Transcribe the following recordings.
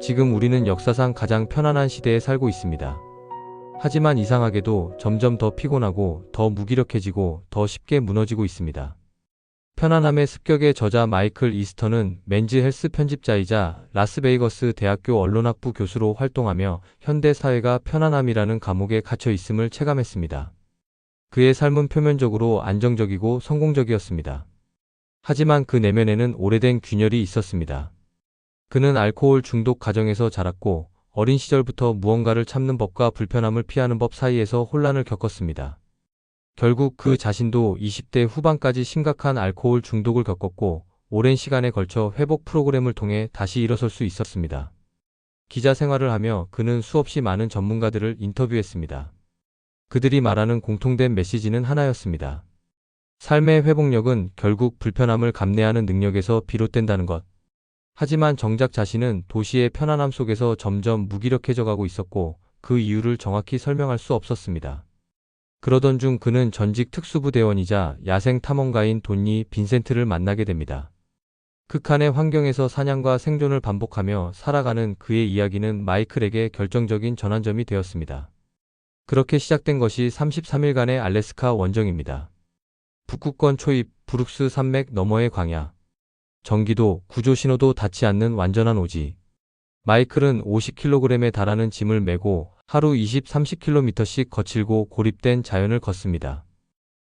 지금 우리는 역사상 가장 편안한 시대에 살고 있습니다. 하지만 이상하게도 점점 더 피곤하고 더 무기력해지고 더 쉽게 무너지고 있습니다. 편안함의 습격의 저자 마이클 이스터는 맨즈 헬스 편집자이자 라스베이거스 대학교 언론학부 교수로 활동하며 현대 사회가 편안함이라는 감옥에 갇혀 있음을 체감했습니다. 그의 삶은 표면적으로 안정적이고 성공적이었습니다. 하지만 그 내면에는 오래된 균열이 있었습니다. 그는 알코올 중독 가정에서 자랐고 어린 시절부터 무언가를 참는 법과 불편함을 피하는 법 사이에서 혼란을 겪었습니다. 결국 그 자신도 20대 후반까지 심각한 알코올 중독을 겪었고 오랜 시간에 걸쳐 회복 프로그램을 통해 다시 일어설 수 있었습니다. 기자 생활을 하며 그는 수없이 많은 전문가들을 인터뷰했습니다. 그들이 말하는 공통된 메시지는 하나였습니다. 삶의 회복력은 결국 불편함을 감내하는 능력에서 비롯된다는 것. 하지만 정작 자신은 도시의 편안함 속에서 점점 무기력해져 가고 있었고 그 이유를 정확히 설명할 수 없었습니다. 그러던 중 그는 전직 특수부대원이자 야생 탐험가인 돈니 빈센트를 만나게 됩니다. 극한의 환경에서 사냥과 생존을 반복하며 살아가는 그의 이야기는 마이클에게 결정적인 전환점이 되었습니다. 그렇게 시작된 것이 33일간의 알래스카 원정입니다. 북극권 초입, 브룩스 산맥 너머의 광야. 전기도, 구조 신호도 닿지 않는 완전한 오지. 마이클은 50kg에 달하는 짐을 메고 하루 20-30km씩 거칠고 고립된 자연을 걷습니다.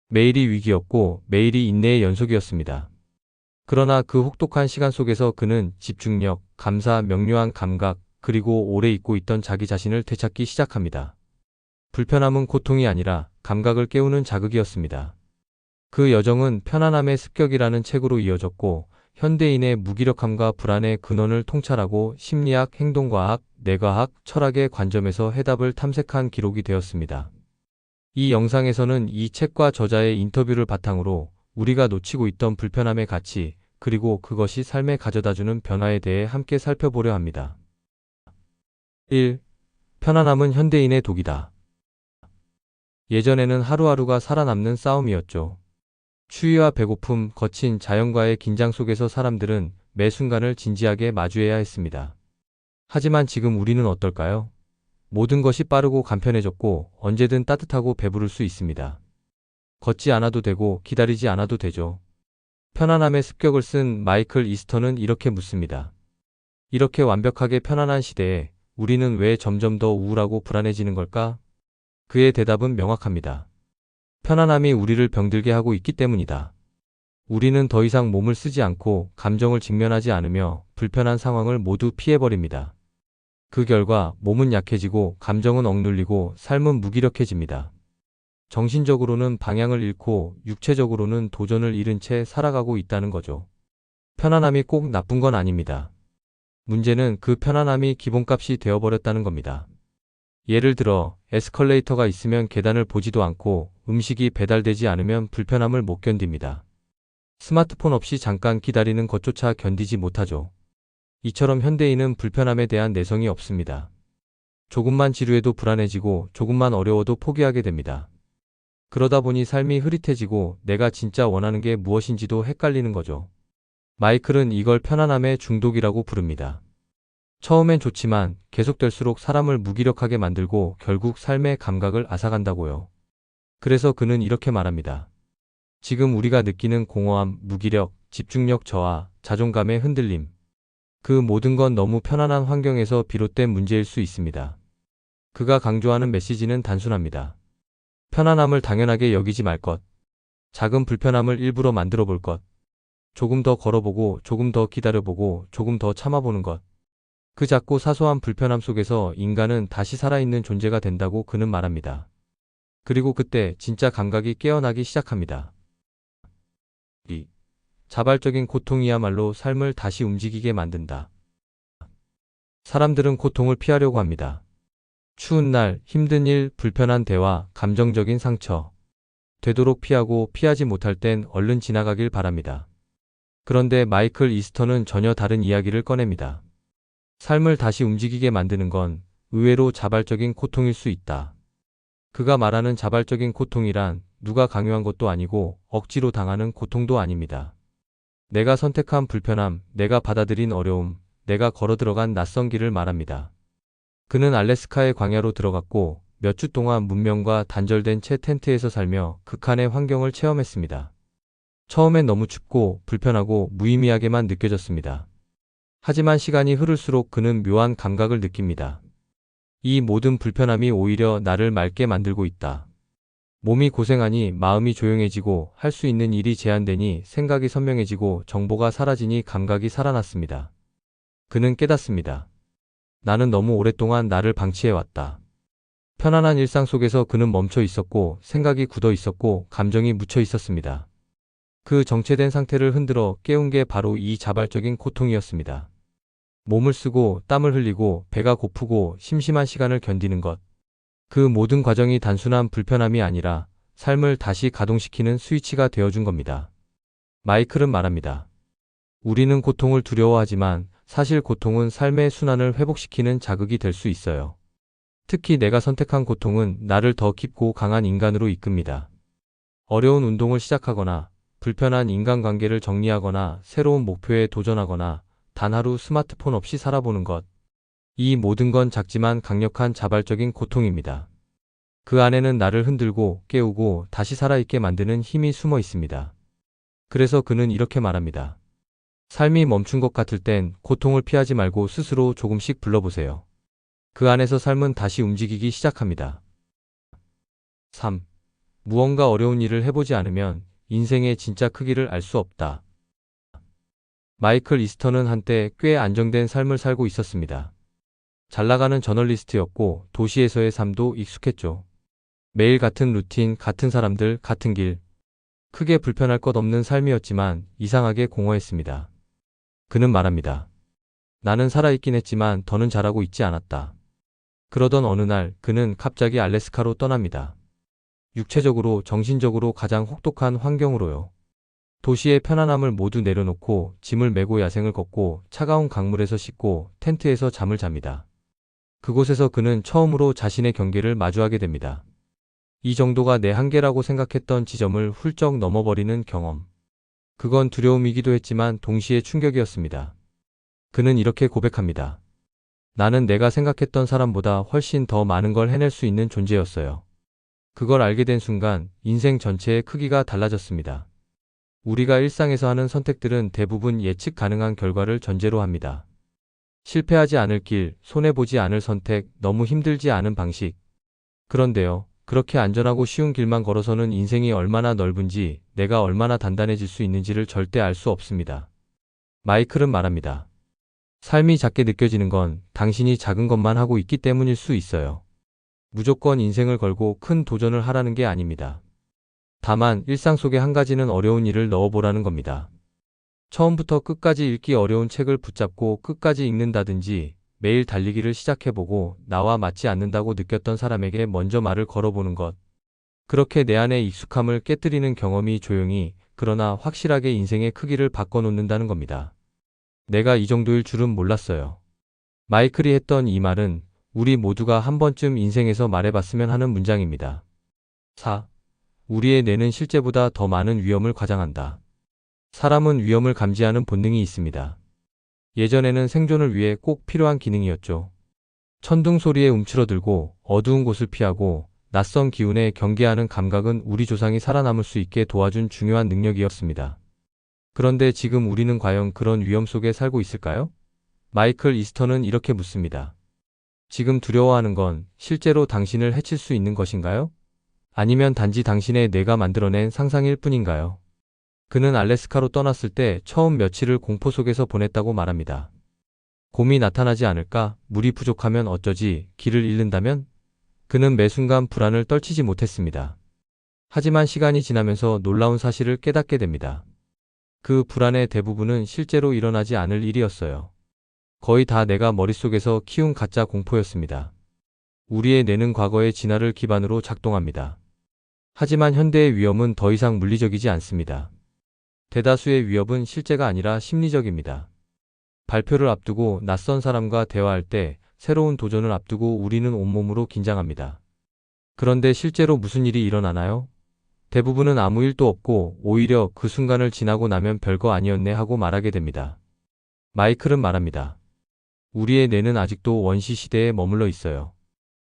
매일이 위기였고 매일이 인내의 연속이었습니다. 그러나 그 혹독한 시간 속에서 그는 집중력, 감사, 명료한 감각, 그리고 오래 잊고 있던 자기 자신을 되찾기 시작합니다. 불편함은 고통이 아니라 감각을 깨우는 자극이었습니다. 그 여정은 편안함의 습격이라는 책으로 이어졌고 현대인의 무기력함과 불안의 근원을 통찰하고 심리학, 행동과학, 뇌과학, 철학의 관점에서 해답을 탐색한 기록이 되었습니다. 이 영상에서는 이 책과 저자의 인터뷰를 바탕으로 우리가 놓치고 있던 불편함의 가치, 그리고 그것이 삶에 가져다주는 변화에 대해 함께 살펴보려 합니다. 1. 편안함은 현대인의 독이다. 예전에는 하루하루가 살아남는 싸움이었죠. 추위와 배고픔, 거친 자연과의 긴장 속에서 사람들은 매 순간을 진지하게 마주해야 했습니다. 하지만 지금 우리는 어떨까요? 모든 것이 빠르고 간편해졌고 언제든 따뜻하고 배부를 수 있습니다. 걷지 않아도 되고 기다리지 않아도 되죠. 편안함의 습격을 쓴 마이클 이스터는 이렇게 묻습니다. 이렇게 완벽하게 편안한 시대에 우리는 왜 점점 더 우울하고 불안해지는 걸까? 그의 대답은 명확합니다. 편안함이 우리를 병들게 하고 있기 때문이다. 우리는 더 이상 몸을 쓰지 않고 감정을 직면하지 않으며 불편한 상황을 모두 피해버립니다. 그 결과 몸은 약해지고 감정은 억눌리고 삶은 무기력해집니다. 정신적으로는 방향을 잃고 육체적으로는 도전을 잃은 채 살아가고 있다는 거죠. 편안함이 꼭 나쁜 건 아닙니다. 문제는 그 편안함이 기본값이 되어버렸다는 겁니다. 예를 들어 에스컬레이터가 있으면 계단을 보지도 않고 음식이 배달되지 않으면 불편함을 못 견딥니다. 스마트폰 없이 잠깐 기다리는 것조차 견디지 못하죠. 이처럼 현대인은 불편함에 대한 내성이 없습니다. 조금만 지루해도 불안해지고 조금만 어려워도 포기하게 됩니다. 그러다 보니 삶이 흐릿해지고 내가 진짜 원하는 게 무엇인지도 헷갈리는 거죠. 마이클은 이걸 편안함의 중독이라고 부릅니다. 처음엔 좋지만 계속될수록 사람을 무기력하게 만들고 결국 삶의 감각을 앗아간다고요. 그래서 그는 이렇게 말합니다. 지금 우리가 느끼는 공허함, 무기력, 집중력 저하, 자존감의 흔들림. 그 모든 건 너무 편안한 환경에서 비롯된 문제일 수 있습니다. 그가 강조하는 메시지는 단순합니다. 편안함을 당연하게 여기지 말 것. 작은 불편함을 일부러 만들어 볼 것. 조금 더 걸어보고 조금 더 기다려보고 조금 더 참아보는 것. 그 작고 사소한 불편함 속에서 인간은 다시 살아있는 존재가 된다고 그는 말합니다. 그리고 그때 진짜 감각이 깨어나기 시작합니다. 2. 자발적인 고통이야말로 삶을 다시 움직이게 만든다. 사람들은 고통을 피하려고 합니다. 추운 날, 힘든 일, 불편한 대화, 감정적인 상처. 되도록 피하고 피하지 못할 땐 얼른 지나가길 바랍니다. 그런데 마이클 이스터는 전혀 다른 이야기를 꺼냅니다. 삶을 다시 움직이게 만드는 건 의외로 자발적인 고통일 수 있다. 그가 말하는 자발적인 고통이란 누가 강요한 것도 아니고 억지로 당하는 고통도 아닙니다. 내가 선택한 불편함, 내가 받아들인 어려움, 내가 걸어 들어간 낯선 길을 말합니다. 그는 알래스카의 광야로 들어갔고 몇 주 동안 문명과 단절된 채 텐트에서 살며 극한의 환경을 체험했습니다. 처음엔 너무 춥고 불편하고 무의미하게만 느껴졌습니다. 하지만 시간이 흐를수록 그는 묘한 감각을 느낍니다. 이 모든 불편함이 오히려 나를 맑게 만들고 있다. 몸이 고생하니 마음이 조용해지고 할 수 있는 일이 제한되니 생각이 선명해지고 정보가 사라지니 감각이 살아났습니다. 그는 깨닫습니다. 나는 너무 오랫동안 나를 방치해왔다. 편안한 일상 속에서 그는 멈춰 있었고 생각이 굳어 있었고 감정이 묻혀 있었습니다. 그 정체된 상태를 흔들어 깨운 게 바로 이 자발적인 고통이었습니다. 몸을 쓰고 땀을 흘리고 배가 고프고 심심한 시간을 견디는 것. 그 모든 과정이 단순한 불편함이 아니라 삶을 다시 가동시키는 스위치가 되어준 겁니다. 마이클은 말합니다. 우리는 고통을 두려워하지만 사실 고통은 삶의 순환을 회복시키는 자극이 될 수 있어요. 특히 내가 선택한 고통은 나를 더 깊고 강한 인간으로 이끕니다. 어려운 운동을 시작하거나 불편한 인간관계를 정리하거나 새로운 목표에 도전하거나 단 하루 스마트폰 없이 살아보는 것. 이 모든 건 작지만 강력한 자발적인 고통입니다. 그 안에는 나를 흔들고 깨우고 다시 살아있게 만드는 힘이 숨어 있습니다. 그래서 그는 이렇게 말합니다. 삶이 멈춘 것 같을 땐 고통을 피하지 말고 스스로 조금씩 불러보세요. 그 안에서 삶은 다시 움직이기 시작합니다. 3. 무언가 어려운 일을 해보지 않으면 인생의 진짜 크기를 알 수 없다. 마이클 이스턴은 한때 꽤 안정된 삶을 살고 있었습니다. 잘 나가는 저널리스트였고 도시에서의 삶도 익숙했죠. 매일 같은 루틴, 같은 사람들, 같은 길. 크게 불편할 것 없는 삶이었지만 이상하게 공허했습니다. 그는 말합니다. 나는 살아있긴 했지만 더는 잘하고 있지 않았다. 그러던 어느 날 그는 갑자기 알래스카로 떠납니다. 육체적으로, 정신적으로 가장 혹독한 환경으로요. 도시의 편안함을 모두 내려놓고 짐을 메고 야생을 걷고 차가운 강물에서 씻고 텐트에서 잠을 잡니다. 그곳에서 그는 처음으로 자신의 경계를 마주하게 됩니다. 이 정도가 내 한계라고 생각했던 지점을 훌쩍 넘어버리는 경험. 그건 두려움이기도 했지만 동시에 충격이었습니다. 그는 이렇게 고백합니다. 나는 내가 생각했던 사람보다 훨씬 더 많은 걸 해낼 수 있는 존재였어요. 그걸 알게 된 순간 인생 전체의 크기가 달라졌습니다. 우리가 일상에서 하는 선택들은 대부분 예측 가능한 결과를 전제로 합니다. 실패하지 않을 길, 손해보지 않을 선택, 너무 힘들지 않은 방식. 그런데요, 그렇게 안전하고 쉬운 길만 걸어서는 인생이 얼마나 넓은지, 내가 얼마나 단단해질 수 있는지를 절대 알 수 없습니다. 마이클은 말합니다. 삶이 작게 느껴지는 건 당신이 작은 것만 하고 있기 때문일 수 있어요. 무조건 인생을 걸고 큰 도전을 하라는 게 아닙니다. 다만 일상 속에 한 가지는 어려운 일을 넣어보라는 겁니다. 처음부터 끝까지 읽기 어려운 책을 붙잡고 끝까지 읽는다든지 매일 달리기를 시작해보고 나와 맞지 않는다고 느꼈던 사람에게 먼저 말을 걸어보는 것. 그렇게 내 안의 익숙함을 깨뜨리는 경험이 조용히 그러나 확실하게 인생의 크기를 바꿔놓는다는 겁니다. 내가 이 정도일 줄은 몰랐어요. 마이클이 했던 이 말은 우리 모두가 한 번쯤 인생에서 말해봤으면 하는 문장입니다. 4. 우리의 뇌는 실제보다 더 많은 위험을 과장한다. 사람은 위험을 감지하는 본능이 있습니다. 예전에는 생존을 위해 꼭 필요한 기능이었죠. 천둥 소리에 움츠러들고 어두운 곳을 피하고 낯선 기운에 경계하는 감각은 우리 조상이 살아남을 수 있게 도와준 중요한 능력이었습니다. 그런데 지금 우리는 과연 그런 위험 속에 살고 있을까요? 마이클 이스턴은 이렇게 묻습니다. 지금 두려워하는 건 실제로 당신을 해칠 수 있는 것인가요? 아니면 단지 당신의 뇌가 만들어낸 상상일 뿐인가요? 그는 알래스카로 떠났을 때 처음 며칠을 공포 속에서 보냈다고 말합니다. 곰이 나타나지 않을까? 물이 부족하면 어쩌지? 길을 잃는다면? 그는 매 순간 불안을 떨치지 못했습니다. 하지만 시간이 지나면서 놀라운 사실을 깨닫게 됩니다. 그 불안의 대부분은 실제로 일어나지 않을 일이었어요. 거의 다 내가 머릿속에서 키운 가짜 공포였습니다. 우리의 뇌는 과거의 진화를 기반으로 작동합니다. 하지만 현대의 위험은 더 이상 물리적이지 않습니다. 대다수의 위협은 실제가 아니라 심리적입니다. 발표를 앞두고 낯선 사람과 대화할 때, 새로운 도전을 앞두고 우리는 온몸으로 긴장합니다. 그런데 실제로 무슨 일이 일어나나요? 대부분은 아무 일도 없고 오히려 그 순간을 지나고 나면 별거 아니었네 하고 말하게 됩니다. 마이클은 말합니다. 우리의 뇌는 아직도 원시 시대에 머물러 있어요.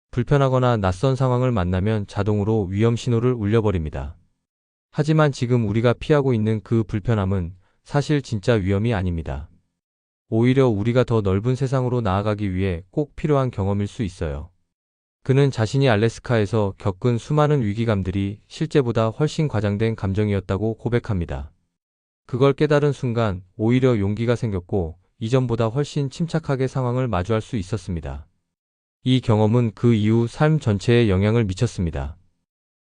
불편하거나 낯선 상황을 만나면 자동으로 위험 신호를 울려버립니다. 하지만 지금 우리가 피하고 있는 그 불편함은 사실 진짜 위험이 아닙니다. 오히려 우리가 더 넓은 세상으로 나아가기 위해 꼭 필요한 경험일 수 있어요. 그는 자신이 알래스카에서 겪은 수많은 위기감들이 실제보다 훨씬 과장된 감정이었다고 고백합니다. 그걸 깨달은 순간 오히려 용기가 생겼고 이전보다 훨씬 침착하게 상황을 마주할 수 있었습니다. 이 경험은 그 이후 삶 전체에 영향을 미쳤습니다.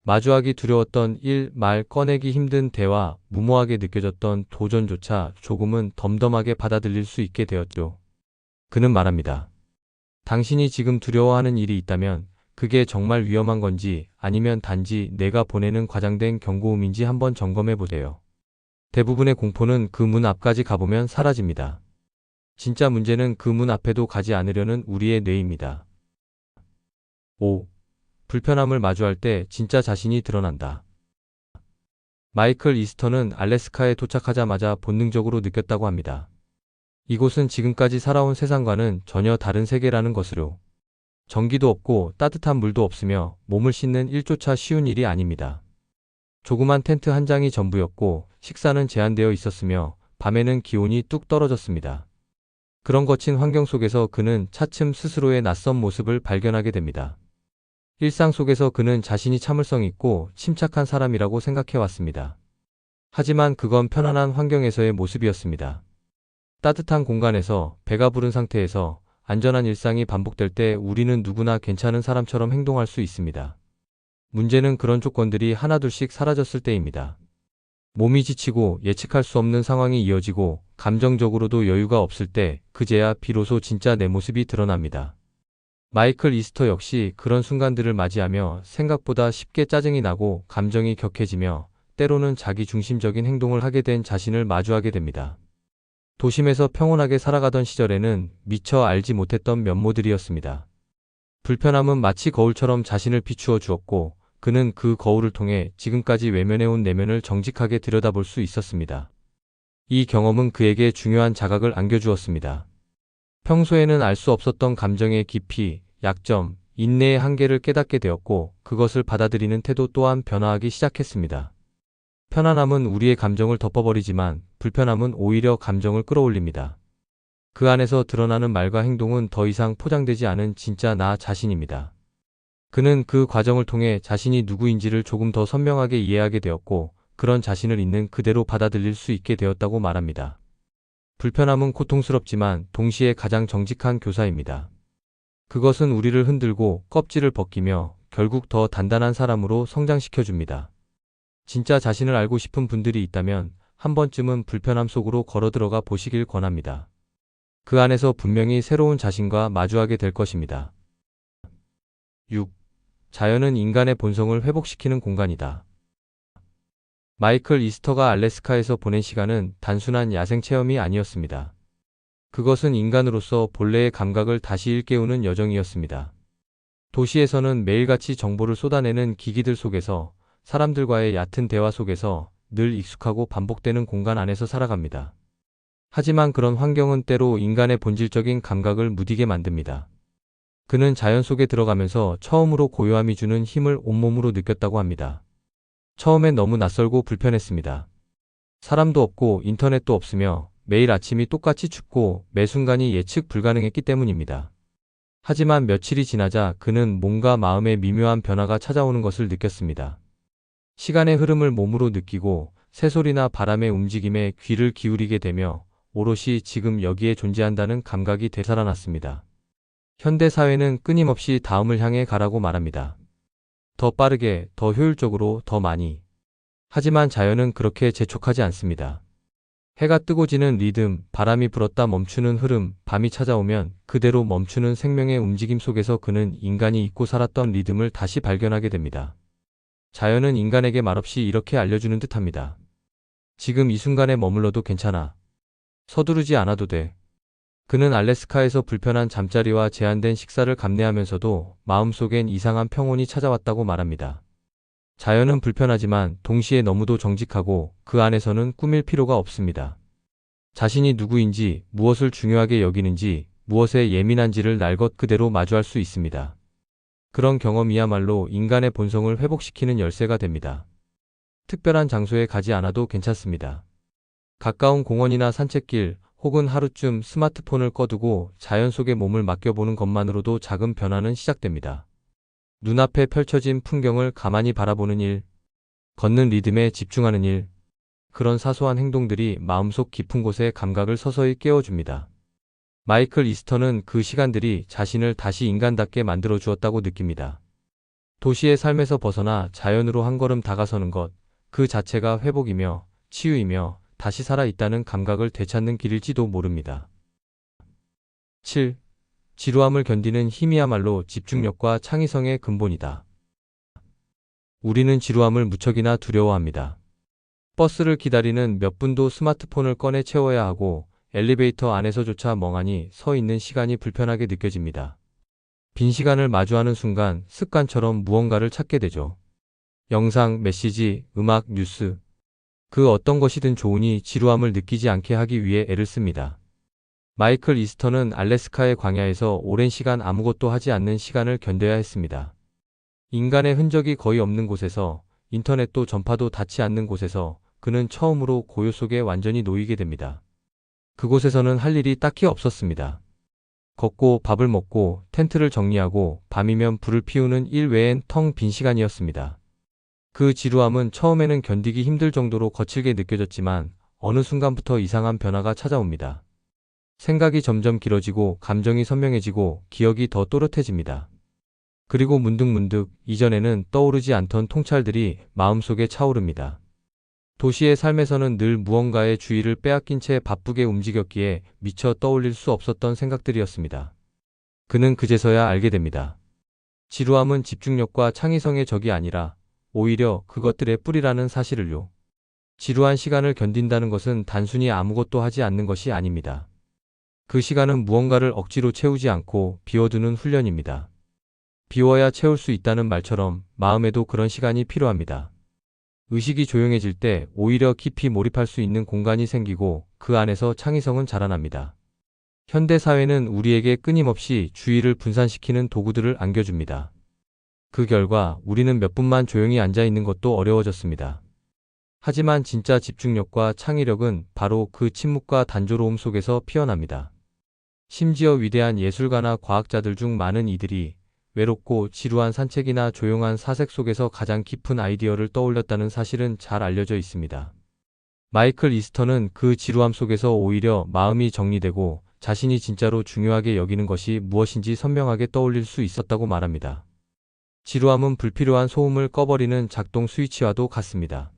마주하기 두려웠던 일, 말 꺼내기 힘든 대화, 무모하게 느껴졌던 도전조차 조금은 덤덤하게 받아들일 수 있게 되었죠. 그는 말합니다. 당신이 지금 두려워하는 일이 있다면 그게 정말 위험한 건지 아니면 단지 내가 보내는 과장된 경고음인지 한번 점검해 보세요. 대부분의 공포는 그 문 앞까지 가보면 사라집니다. 진짜 문제는 그 문 앞에도 가지 않으려는 우리의 뇌입니다. 5. 불편함을 마주할 때 진짜 자신이 드러난다. 마이클 이스터는 알래스카에 도착하자마자 본능적으로 느꼈다고 합니다. 이곳은 지금까지 살아온 세상과는 전혀 다른 세계라는 것으로. 전기도 없고 따뜻한 물도 없으며 몸을 씻는 일조차 쉬운 일이 아닙니다. 조그만 텐트 한 장이 전부였고 식사는 제한되어 있었으며 밤에는 기온이 뚝 떨어졌습니다. 그런 거친 환경 속에서 그는 차츰 스스로의 낯선 모습을 발견하게 됩니다. 일상 속에서 그는 자신이 참을성 있고 침착한 사람이라고 생각해왔습니다. 하지만 그건 편안한 환경에서의 모습이었습니다. 따뜻한 공간에서 배가 부른 상태에서 안전한 일상이 반복될 때 우리는 누구나 괜찮은 사람처럼 행동할 수 있습니다. 문제는 그런 조건들이 하나둘씩 사라졌을 때입니다. 몸이 지치고 예측할 수 없는 상황이 이어지고 감정적으로도 여유가 없을 때 그제야 비로소 진짜 내 모습이 드러납니다. 마이클 이스터 역시 그런 순간들을 맞이하며 생각보다 쉽게 짜증이 나고 감정이 격해지며 때로는 자기 중심적인 행동을 하게 된 자신을 마주하게 됩니다. 도심에서 평온하게 살아가던 시절에는 미처 알지 못했던 면모들이었습니다. 불편함은 마치 거울처럼 자신을 비추어 주었고 그는 그 거울을 통해 지금까지 외면해온 내면을 정직하게 들여다볼 수 있었습니다. 이 경험은 그에게 중요한 자각을 안겨주었습니다. 평소에는 알 수 없었던 감정의 깊이, 약점, 인내의 한계를 깨닫게 되었고 그것을 받아들이는 태도 또한 변화하기 시작했습니다. 편안함은 우리의 감정을 덮어버리지만 불편함은 오히려 감정을 끌어올립니다. 그 안에서 드러나는 말과 행동은 더 이상 포장되지 않은 진짜 나 자신입니다. 그는 그 과정을 통해 자신이 누구인지를 조금 더 선명하게 이해하게 되었고 그런 자신을 있는 그대로 받아들일 수 있게 되었다고 말합니다. 불편함은 고통스럽지만 동시에 가장 정직한 교사입니다. 그것은 우리를 흔들고 껍질을 벗기며 결국 더 단단한 사람으로 성장시켜줍니다. 진짜 자신을 알고 싶은 분들이 있다면 한 번쯤은 불편함 속으로 걸어들어가 보시길 권합니다. 그 안에서 분명히 새로운 자신과 마주하게 될 것입니다. 6. 자연은 인간의 본성을 회복시키는 공간이다. 마이클 이스터가 알래스카에서 보낸 시간은 단순한 야생 체험이 아니었습니다. 그것은 인간으로서 본래의 감각을 다시 일깨우는 여정이었습니다. 도시에서는 매일같이 정보를 쏟아내는 기기들 속에서 사람들과의 얕은 대화 속에서 늘 익숙하고 반복되는 공간 안에서 살아갑니다. 하지만 그런 환경은 때로 인간의 본질적인 감각을 무디게 만듭니다. 그는 자연 속에 들어가면서 처음으로 고요함이 주는 힘을 온몸으로 느꼈다고 합니다. 처음엔 너무 낯설고 불편했습니다. 사람도 없고 인터넷도 없으며 매일 아침이 똑같이 춥고 매 순간이 예측 불가능했기 때문입니다. 하지만 며칠이 지나자 그는 몸과 마음의 미묘한 변화가 찾아오는 것을 느꼈습니다. 시간의 흐름을 몸으로 느끼고 새소리나 바람의 움직임에 귀를 기울이게 되며 오롯이 지금 여기에 존재한다는 감각이 되살아났습니다. 현대 사회는 끊임없이 다음을 향해 가라고 말합니다. 더 빠르게, 더 효율적으로, 더 많이. 하지만 자연은 그렇게 재촉하지 않습니다. 해가 뜨고 지는 리듬, 바람이 불었다 멈추는 흐름, 밤이 찾아오면 그대로 멈추는 생명의 움직임 속에서 그는 인간이 잊고 살았던 리듬을 다시 발견하게 됩니다. 자연은 인간에게 말없이 이렇게 알려주는 듯합니다. 지금 이 순간에 머물러도 괜찮아. 서두르지 않아도 돼. 그는 알래스카에서 불편한 잠자리와 제한된 식사를 감내하면서도 마음속엔 이상한 평온이 찾아왔다고 말합니다. 자연은 불편하지만 동시에 너무도 정직하고 그 안에서는 꾸밀 필요가 없습니다. 자신이 누구인지, 무엇을 중요하게 여기는지, 무엇에 예민한지를 날 것 그대로 마주할 수 있습니다. 그런 경험이야말로 인간의 본성을 회복시키는 열쇠가 됩니다. 특별한 장소에 가지 않아도 괜찮습니다. 가까운 공원이나 산책길 혹은 하루쯤 스마트폰을 꺼두고 자연 속에 몸을 맡겨보는 것만으로도 작은 변화는 시작됩니다. 눈앞에 펼쳐진 풍경을 가만히 바라보는 일, 걷는 리듬에 집중하는 일, 그런 사소한 행동들이 마음속 깊은 곳의 감각을 서서히 깨워줍니다. 마이클 이스터는 그 시간들이 자신을 다시 인간답게 만들어 주었다고 느낍니다. 도시의 삶에서 벗어나 자연으로 한 걸음 다가서는 것, 그 자체가 회복이며 치유이며 다시 살아있다는 감각을 되찾는 길일지도 모릅니다. 7. 지루함을 견디는 힘이야말로 집중력과 창의성의 근본이다. 우리는 지루함을 무척이나 두려워합니다. 버스를 기다리는 몇 분도 스마트폰을 꺼내 채워야 하고 엘리베이터 안에서조차 멍하니 서 있는 시간이 불편하게 느껴집니다. 빈 시간을 마주하는 순간 습관처럼 무언가를 찾게 되죠. 영상, 메시지, 음악, 뉴스. 그 어떤 것이든 좋으니 지루함을 느끼지 않게 하기 위해 애를 씁니다. 마이클 이스터는 알래스카의 광야에서 오랜 시간 아무것도 하지 않는 시간을 견뎌야 했습니다. 인간의 흔적이 거의 없는 곳에서, 인터넷도 전파도 닿지 않는 곳에서 그는 처음으로 고요 속에 완전히 놓이게 됩니다. 그곳에서는 할 일이 딱히 없었습니다. 걷고 밥을 먹고 텐트를 정리하고 밤이면 불을 피우는 일 외엔 텅 빈 시간이었습니다. 그 지루함은 처음에는 견디기 힘들 정도로 거칠게 느껴졌지만 어느 순간부터 이상한 변화가 찾아옵니다. 생각이 점점 길어지고 감정이 선명해지고 기억이 더 또렷해집니다. 그리고 문득문득 이전에는 떠오르지 않던 통찰들이 마음속에 차오릅니다. 도시의 삶에서는 늘 무언가의 주의를 빼앗긴 채 바쁘게 움직였기에 미처 떠올릴 수 없었던 생각들이었습니다. 그는 그제서야 알게 됩니다. 지루함은 집중력과 창의성의 적이 아니라 오히려 그것들의 뿌리라는 사실을요. 지루한 시간을 견딘다는 것은 단순히 아무것도 하지 않는 것이 아닙니다. 그 시간은 무언가를 억지로 채우지 않고 비워두는 훈련입니다. 비워야 채울 수 있다는 말처럼 마음에도 그런 시간이 필요합니다. 의식이 조용해질 때 오히려 깊이 몰입할 수 있는 공간이 생기고 그 안에서 창의성은 자라납니다. 현대 사회는 우리에게 끊임없이 주의를 분산시키는 도구들을 안겨줍니다. 그 결과 우리는 몇 분만 조용히 앉아 있는 것도 어려워졌습니다. 하지만 진짜 집중력과 창의력은 바로 그 침묵과 단조로움 속에서 피어납니다. 심지어 위대한 예술가나 과학자들 중 많은 이들이 외롭고 지루한 산책이나 조용한 사색 속에서 가장 깊은 아이디어를 떠올렸다는 사실은 잘 알려져 있습니다. 마이클 이스터는 그 지루함 속에서 오히려 마음이 정리되고 자신이 진짜로 중요하게 여기는 것이 무엇인지 선명하게 떠올릴 수 있었다고 말합니다. 지루함은 불필요한 소음을 꺼버리는 작동 스위치와도 같습니다.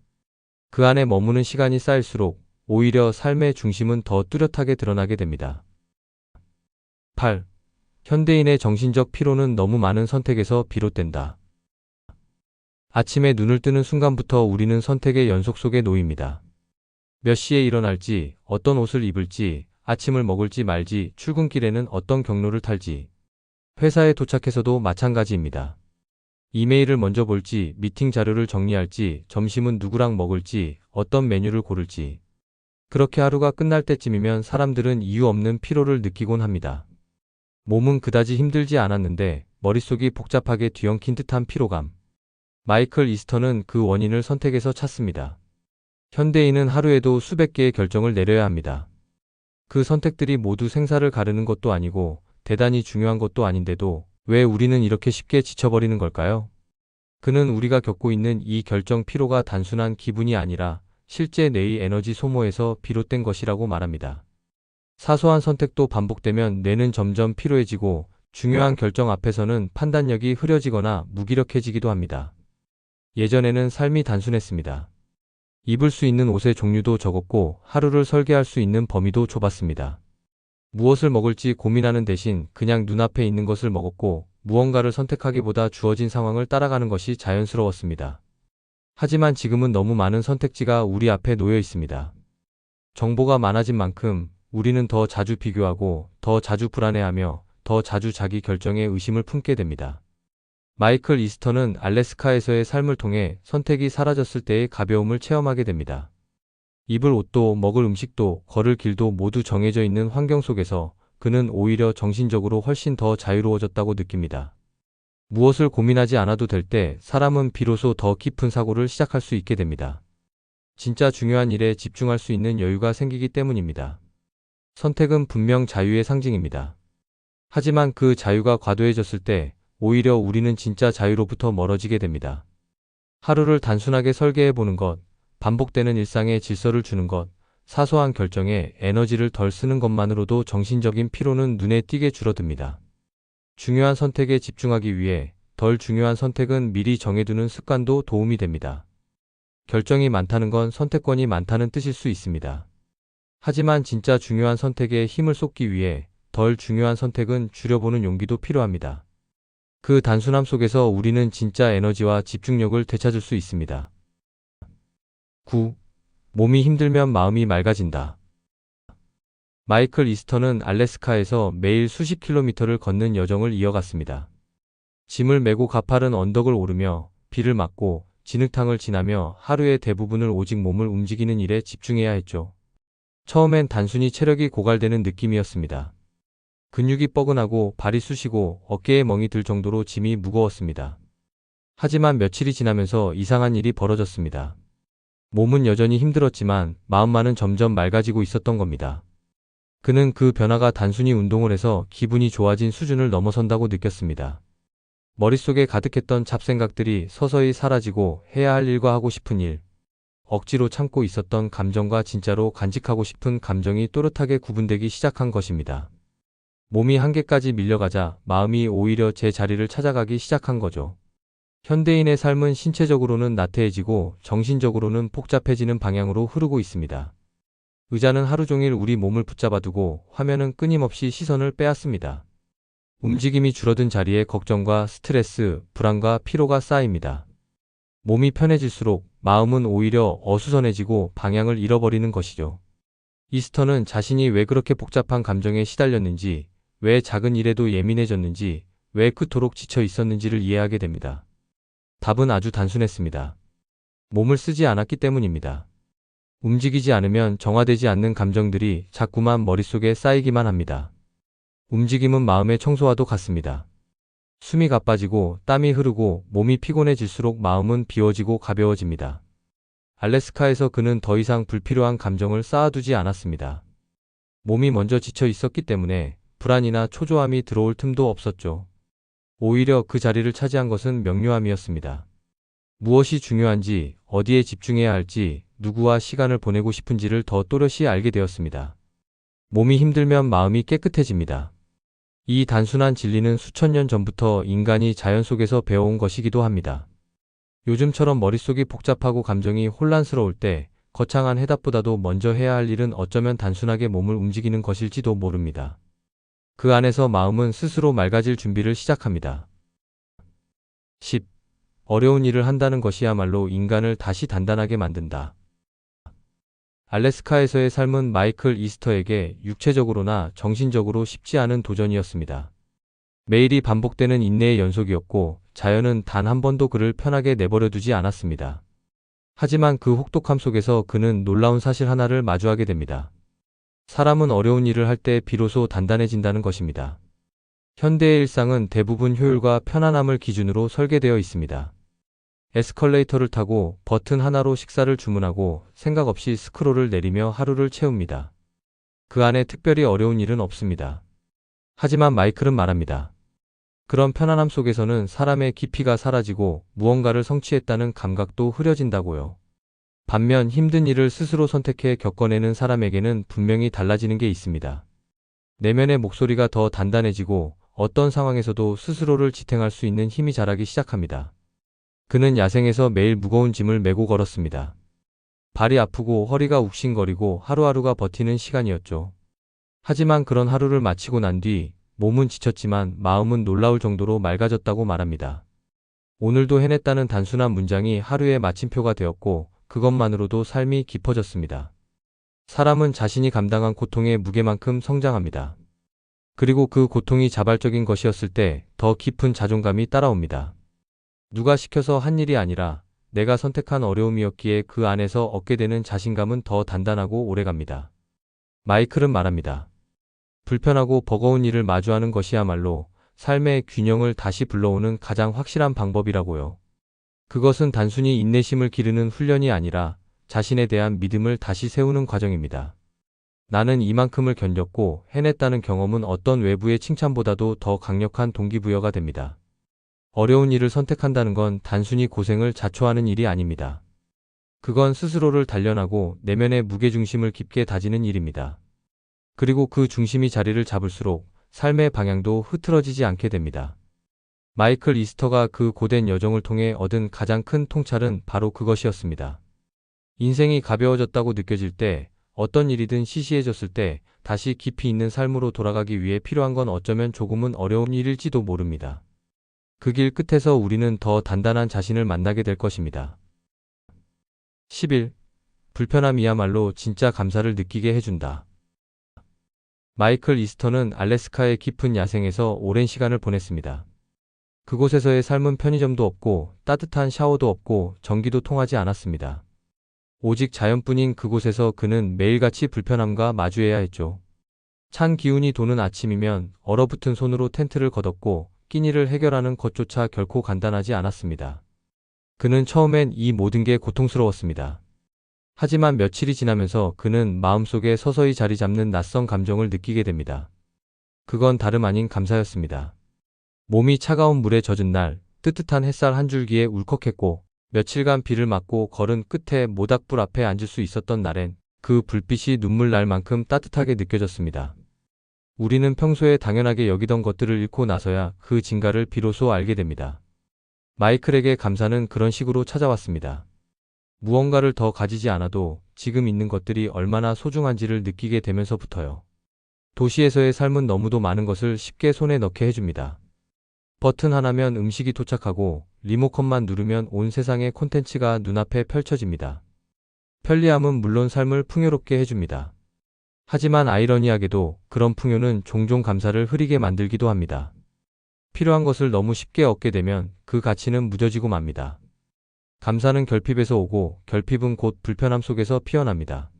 그 안에 머무는 시간이 쌓일수록 오히려 삶의 중심은 더 뚜렷하게 드러나게 됩니다. 8. 현대인의 정신적 피로는 너무 많은 선택에서 비롯된다. 아침에 눈을 뜨는 순간부터 우리는 선택의 연속 속에 놓입니다. 몇 시에 일어날지, 어떤 옷을 입을지, 아침을 먹을지 말지, 출근길에는 어떤 경로를 탈지. 회사에 도착해서도 마찬가지입니다. 이메일을 먼저 볼지, 미팅 자료를 정리할지, 점심은 누구랑 먹을지, 어떤 메뉴를 고를지. 그렇게 하루가 끝날 때쯤이면 사람들은 이유 없는 피로를 느끼곤 합니다. 몸은 그다지 힘들지 않았는데 머릿속이 복잡하게 뒤엉킨 듯한 피로감. 마이클 이스터는 그 원인을 선택에서 찾습니다. 현대인은 하루에도 수백 개의 결정을 내려야 합니다. 그 선택들이 모두 생사를 가르는 것도 아니고 대단히 중요한 것도 아닌데도 왜 우리는 이렇게 쉽게 지쳐버리는 걸까요? 그는 우리가 겪고 있는 이 결정 피로가 단순한 기분이 아니라 실제 뇌의 에너지 소모에서 비롯된 것이라고 말합니다. 사소한 선택도 반복되면 뇌는 점점 피로해지고 중요한 결정 앞에서는 판단력이 흐려지거나 무기력해지기도 합니다. 예전에는 삶이 단순했습니다. 입을 수 있는 옷의 종류도 적었고 하루를 설계할 수 있는 범위도 좁았습니다. 무엇을 먹을지 고민하는 대신 그냥 눈앞에 있는 것을 먹었고 무언가를 선택하기보다 주어진 상황을 따라가는 것이 자연스러웠습니다. 하지만 지금은 너무 많은 선택지가 우리 앞에 놓여 있습니다. 정보가 많아진 만큼 우리는 더 자주 비교하고 더 자주 불안해하며 더 자주 자기 결정에 의심을 품게 됩니다. 마이클 이스터는 알래스카에서의 삶을 통해 선택이 사라졌을 때의 가벼움을 체험하게 됩니다. 입을 옷도 먹을 음식도 걸을 길도 모두 정해져 있는 환경 속에서 그는 오히려 정신적으로 훨씬 더 자유로워졌다고 느낍니다. 무엇을 고민하지 않아도 될 때 사람은 비로소 더 깊은 사고를 시작할 수 있게 됩니다. 진짜 중요한 일에 집중할 수 있는 여유가 생기기 때문입니다. 선택은 분명 자유의 상징입니다. 하지만 그 자유가 과도해졌을 때 오히려 우리는 진짜 자유로부터 멀어지게 됩니다. 하루를 단순하게 설계해 보는 것, 반복되는 일상에 질서를 주는 것, 사소한 결정에 에너지를 덜 쓰는 것만으로도 정신적인 피로는 눈에 띄게 줄어듭니다. 중요한 선택에 집중하기 위해 덜 중요한 선택은 미리 정해두는 습관도 도움이 됩니다. 결정이 많다는 건 선택권이 많다는 뜻일 수 있습니다. 하지만 진짜 중요한 선택에 힘을 쏟기 위해 덜 중요한 선택은 줄여보는 용기도 필요합니다. 그 단순함 속에서 우리는 진짜 에너지와 집중력을 되찾을 수 있습니다. 9. 몸이 힘들면 마음이 맑아진다. 마이클 이스터는 알래스카에서 매일 수십 킬로미터를 걷는 여정을 이어갔습니다. 짐을 메고 가파른 언덕을 오르며 비를 맞고 진흙탕을 지나며 하루의 대부분을 오직 몸을 움직이는 일에 집중해야 했죠. 처음엔 단순히 체력이 고갈되는 느낌이었습니다. 근육이 뻐근하고 발이 쑤시고 어깨에 멍이 들 정도로 짐이 무거웠습니다. 하지만 며칠이 지나면서 이상한 일이 벌어졌습니다. 몸은 여전히 힘들었지만 마음만은 점점 맑아지고 있었던 겁니다. 그는 그 변화가 단순히 운동을 해서 기분이 좋아진 수준을 넘어선다고 느꼈습니다. 머릿속에 가득했던 잡생각들이 서서히 사라지고 해야 할 일과 하고 싶은 일, 억지로 참고 있었던 감정과 진짜로 간직하고 싶은 감정이 또렷하게 구분되기 시작한 것입니다. 몸이 한계까지 밀려가자 마음이 오히려 제 자리를 찾아가기 시작한 거죠. 현대인의 삶은 신체적으로는 나태해지고 정신적으로는 복잡해지는 방향으로 흐르고 있습니다. 의자는 하루 종일 우리 몸을 붙잡아두고 화면은 끊임없이 시선을 빼앗습니다. 움직임이 줄어든 자리에 걱정과 스트레스, 불안과 피로가 쌓입니다. 몸이 편해질수록 마음은 오히려 어수선해지고 방향을 잃어버리는 것이죠. 이스터는 자신이 왜 그렇게 복잡한 감정에 시달렸는지, 왜 작은 일에도 예민해졌는지, 왜 그토록 지쳐 있었는지를 이해하게 됩니다. 답은 아주 단순했습니다. 몸을 쓰지 않았기 때문입니다. 움직이지 않으면 정화되지 않는 감정들이 자꾸만 머릿속에 쌓이기만 합니다. 움직임은 마음의 청소와도 같습니다. 숨이 가빠지고 땀이 흐르고 몸이 피곤해질수록 마음은 비워지고 가벼워집니다. 알래스카에서 그는 더 이상 불필요한 감정을 쌓아두지 않았습니다. 몸이 먼저 지쳐 있었기 때문에 불안이나 초조함이 들어올 틈도 없었죠. 오히려 그 자리를 차지한 것은 명료함이었습니다. 무엇이 중요한지, 어디에 집중해야 할지, 누구와 시간을 보내고 싶은지를 더 또렷이 알게 되었습니다. 몸이 힘들면 마음이 깨끗해집니다. 이 단순한 진리는 수천 년 전부터 인간이 자연 속에서 배워온 것이기도 합니다. 요즘처럼 머릿속이 복잡하고 감정이 혼란스러울 때 거창한 해답보다도 먼저 해야 할 일은 어쩌면 단순하게 몸을 움직이는 것일지도 모릅니다. 그 안에서 마음은 스스로 맑아질 준비를 시작합니다. 10. 어려운 일을 한다는 것이야말로 인간을 다시 단단하게 만든다. 알래스카에서의 삶은 마이클 이스터에게 육체적으로나 정신적으로 쉽지 않은 도전이었습니다. 매일이 반복되는 인내의 연속이었고 자연은 단 한 번도 그를 편하게 내버려 두지 않았습니다. 하지만 그 혹독함 속에서 그는 놀라운 사실 하나를 마주하게 됩니다. 사람은 어려운 일을 할 때 비로소 단단해진다는 것입니다. 현대의 일상은 대부분 효율과 편안함을 기준으로 설계되어 있습니다. 에스컬레이터를 타고 버튼 하나로 식사를 주문하고 생각 없이 스크롤을 내리며 하루를 채웁니다. 그 안에 특별히 어려운 일은 없습니다. 하지만 마이클은 말합니다. 그런 편안함 속에서는 사람의 깊이가 사라지고 무언가를 성취했다는 감각도 흐려진다고요. 반면 힘든 일을 스스로 선택해 겪어내는 사람에게는 분명히 달라지는 게 있습니다. 내면의 목소리가 더 단단해지고 어떤 상황에서도 스스로를 지탱할 수 있는 힘이 자라기 시작합니다. 그는 야생에서 매일 무거운 짐을 메고 걸었습니다. 발이 아프고 허리가 욱신거리고 하루하루가 버티는 시간이었죠. 하지만 그런 하루를 마치고 난 뒤 몸은 지쳤지만 마음은 놀라울 정도로 맑아졌다고 말합니다. 오늘도 해냈다는 단순한 문장이 하루의 마침표가 되었고 그것만으로도 삶이 깊어졌습니다. 사람은 자신이 감당한 고통의 무게만큼 성장합니다. 그리고 그 고통이 자발적인 것이었을 때 더 깊은 자존감이 따라옵니다. 누가 시켜서 한 일이 아니라 내가 선택한 어려움이었기에 그 안에서 얻게 되는 자신감은 더 단단하고 오래갑니다. 마이클은 말합니다. 불편하고 버거운 일을 마주하는 것이야말로 삶의 균형을 다시 불러오는 가장 확실한 방법이라고요. 그것은 단순히 인내심을 기르는 훈련이 아니라 자신에 대한 믿음을 다시 세우는 과정입니다. 나는 이만큼을 견뎠고 해냈다는 경험은 어떤 외부의 칭찬보다도 더 강력한 동기부여가 됩니다. 어려운 일을 선택한다는 건 단순히 고생을 자초하는 일이 아닙니다. 그건 스스로를 단련하고 내면의 무게중심을 깊게 다지는 일입니다. 그리고 그 중심이 자리를 잡을수록 삶의 방향도 흐트러지지 않게 됩니다. 마이클 이스터가 그 고된 여정을 통해 얻은 가장 큰 통찰은 바로 그것이었습니다. 인생이 가벼워졌다고 느껴질 때, 어떤 일이든 시시해졌을 때 다시 깊이 있는 삶으로 돌아가기 위해 필요한 건 어쩌면 조금은 어려운 일일지도 모릅니다. 그 길 끝에서 우리는 더 단단한 자신을 만나게 될 것입니다. 11. 불편함이야말로 진짜 감사를 느끼게 해준다. 마이클 이스터는 알래스카의 깊은 야생에서 오랜 시간을 보냈습니다. 그곳에서의 삶은 편의점도 없고 따뜻한 샤워도 없고 전기도 통하지 않았습니다. 오직 자연뿐인 그곳에서 그는 매일같이 불편함과 마주해야 했죠. 찬 기운이 도는 아침이면 얼어붙은 손으로 텐트를 걷었고 끼니를 해결하는 것조차 결코 간단하지 않았습니다. 그는 처음엔 이 모든 게 고통스러웠습니다. 하지만 며칠이 지나면서 그는 마음속에 서서히 자리 잡는 낯선 감정을 느끼게 됩니다. 그건 다름 아닌 감사였습니다. 몸이 차가운 물에 젖은 날, 뜨뜻한 햇살 한 줄기에 울컥했고 며칠간 비를 맞고 걸은 끝에 모닥불 앞에 앉을 수 있었던 날엔 그 불빛이 눈물 날 만큼 따뜻하게 느껴졌습니다. 우리는 평소에 당연하게 여기던 것들을 잃고 나서야 그 진가를 비로소 알게 됩니다. 마이클에게 감사는 그런 식으로 찾아왔습니다. 무언가를 더 가지지 않아도 지금 있는 것들이 얼마나 소중한지를 느끼게 되면서부터요. 도시에서의 삶은 너무도 많은 것을 쉽게 손에 넣게 해줍니다. 버튼 하나면 음식이 도착하고 리모컨만 누르면 온 세상의 콘텐츠가 눈앞에 펼쳐집니다. 편리함은 물론 삶을 풍요롭게 해줍니다. 하지만 아이러니하게도 그런 풍요는 종종 감사를 흐리게 만들기도 합니다. 필요한 것을 너무 쉽게 얻게 되면 그 가치는 무뎌지고 맙니다. 감사는 결핍에서 오고 결핍은 곧 불편함 속에서 피어납니다.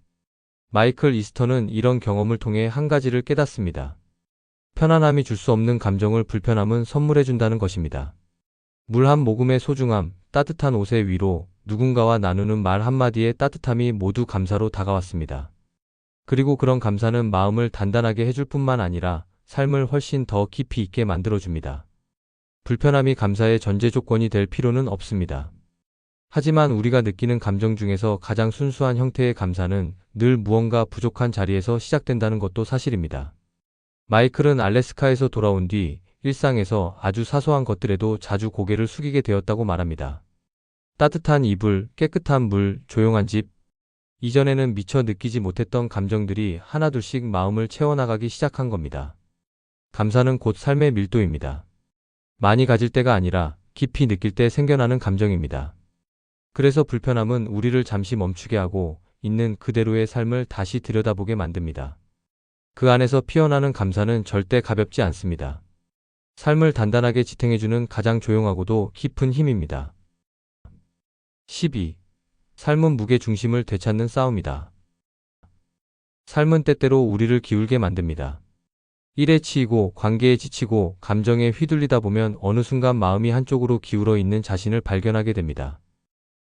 마이클 이스터는 이런 경험을 통해 한 가지를 깨닫습니다. 편안함이 줄 수 없는 감정을 불편함은 선물해준다는 것입니다. 물 한 모금의 소중함, 따뜻한 옷의 위로, 누군가와 나누는 말 한마디의 따뜻함이 모두 감사로 다가왔습니다. 그리고 그런 감사는 마음을 단단하게 해줄 뿐만 아니라 삶을 훨씬 더 깊이 있게 만들어줍니다. 불편함이 감사의 전제 조건이 될 필요는 없습니다. 하지만 우리가 느끼는 감정 중에서 가장 순수한 형태의 감사는 늘 무언가 부족한 자리에서 시작된다는 것도 사실입니다. 마이클은 알래스카에서 돌아온 뒤 일상에서 아주 사소한 것들에도 자주 고개를 숙이게 되었다고 말합니다. 따뜻한 이불, 깨끗한 물, 조용한 집. 이전에는 미처 느끼지 못했던 감정들이 하나둘씩 마음을 채워나가기 시작한 겁니다. 감사는 곧 삶의 밀도입니다. 많이 가질 때가 아니라 깊이 느낄 때 생겨나는 감정입니다. 그래서 불편함은 우리를 잠시 멈추게 하고 있는 그대로의 삶을 다시 들여다보게 만듭니다. 그 안에서 피어나는 감사는 절대 가볍지 않습니다. 삶을 단단하게 지탱해주는 가장 조용하고도 깊은 힘입니다. 12. 삶은 무게 중심을 되찾는 싸움이다. 삶은 때때로 우리를 기울게 만듭니다. 일에 치이고 관계에 지치고 감정에 휘둘리다 보면 어느 순간 마음이 한쪽으로 기울어 있는 자신을 발견하게 됩니다.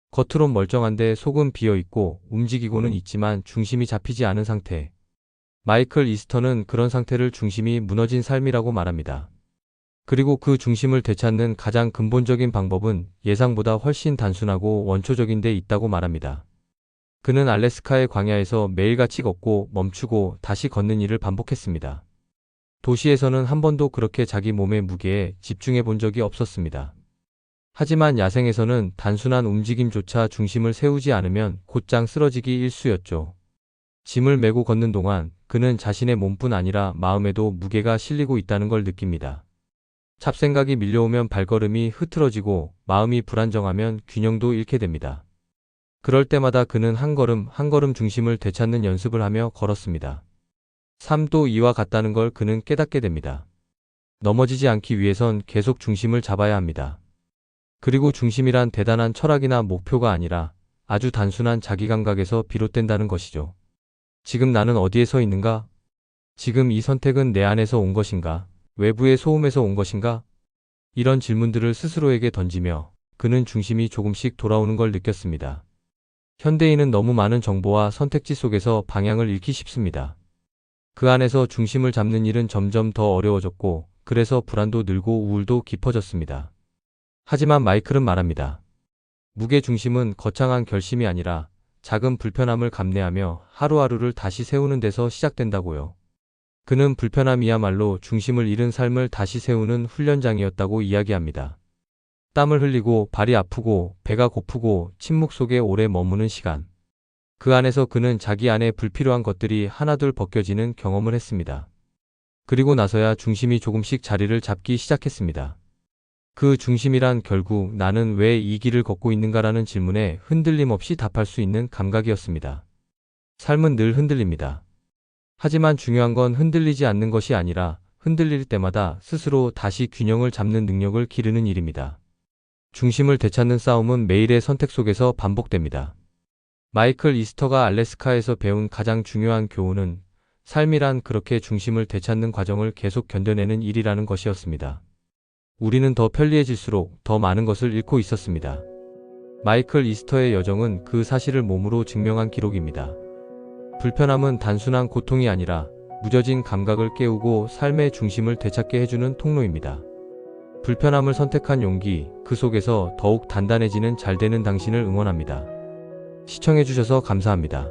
겉으론 멀쩡한데 속은 비어있고 움직이고는 있지만 중심이 잡히지 않은 상태. 마이클 이스터는 그런 상태를 중심이 무너진 삶이라고 말합니다. 그리고 그 중심을 되찾는 가장 근본적인 방법은 예상보다 훨씬 단순하고 원초적인 데 있다고 말합니다. 그는 알래스카의 광야에서 매일같이 걷고 멈추고 다시 걷는 일을 반복했습니다. 도시에서는 한 번도 그렇게 자기 몸의 무게에 집중해 본 적이 없었습니다. 하지만 야생에서는 단순한 움직임조차 중심을 세우지 않으면 곧장 쓰러지기 일쑤였죠. 짐을 메고 걷는 동안 그는 자신의 몸뿐 아니라 마음에도 무게가 실리고 있다는 걸 느낍니다. 잡생각이 밀려오면 발걸음이 흐트러지고 마음이 불안정하면 균형도 잃게 됩니다. 그럴 때마다 그는 한 걸음 한 걸음 중심을 되찾는 연습을 하며 걸었습니다. 삶도 이와 같다는 걸 그는 깨닫게 됩니다. 넘어지지 않기 위해선 계속 중심을 잡아야 합니다. 그리고 중심이란 대단한 철학이나 목표가 아니라 아주 단순한 자기 감각에서 비롯된다는 것이죠. 지금 나는 어디에 서 있는가? 지금 이 선택은 내 안에서 온 것인가? 외부의 소음에서 온 것인가? 이런 질문들을 스스로에게 던지며 그는 중심이 조금씩 돌아오는 걸 느꼈습니다. 현대인은 너무 많은 정보와 선택지 속에서 방향을 잃기 쉽습니다. 그 안에서 중심을 잡는 일은 점점 더 어려워졌고, 그래서 불안도 늘고 우울도 깊어졌습니다. 하지만 마이클은 말합니다. 무게 중심은 거창한 결심이 아니라 작은 불편함을 감내하며 하루하루를 다시 세우는 데서 시작된다고요. 그는 불편함이야말로 중심을 잃은 삶을 다시 세우는 훈련장이었다고 이야기합니다. 땀을 흘리고 발이 아프고 배가 고프고 침묵 속에 오래 머무는 시간. 그 안에서 그는 자기 안에 불필요한 것들이 하나둘 벗겨지는 경험을 했습니다. 그리고 나서야 중심이 조금씩 자리를 잡기 시작했습니다. 그 중심이란 결국 나는 왜 이 길을 걷고 있는가라는 질문에 흔들림 없이 답할 수 있는 감각이었습니다. 삶은 늘 흔들립니다. 하지만 중요한 건 흔들리지 않는 것이 아니라 흔들릴 때마다 스스로 다시 균형을 잡는 능력을 기르는 일입니다. 중심을 되찾는 싸움은 매일의 선택 속에서 반복됩니다. 마이클 이스터가 알래스카에서 배운 가장 중요한 교훈은 삶이란 그렇게 중심을 되찾는 과정을 계속 견뎌내는 일이라는 것이었습니다. 우리는 더 편리해질수록 더 많은 것을 잃고 있었습니다. 마이클 이스터의 여정은 그 사실을 몸으로 증명한 기록입니다. 불편함은 단순한 고통이 아니라 무뎌진 감각을 깨우고 삶의 중심을 되찾게 해주는 통로입니다. 불편함을 선택한 용기, 그 속에서 더욱 단단해지는 잘되는 당신을 응원합니다. 시청해주셔서 감사합니다.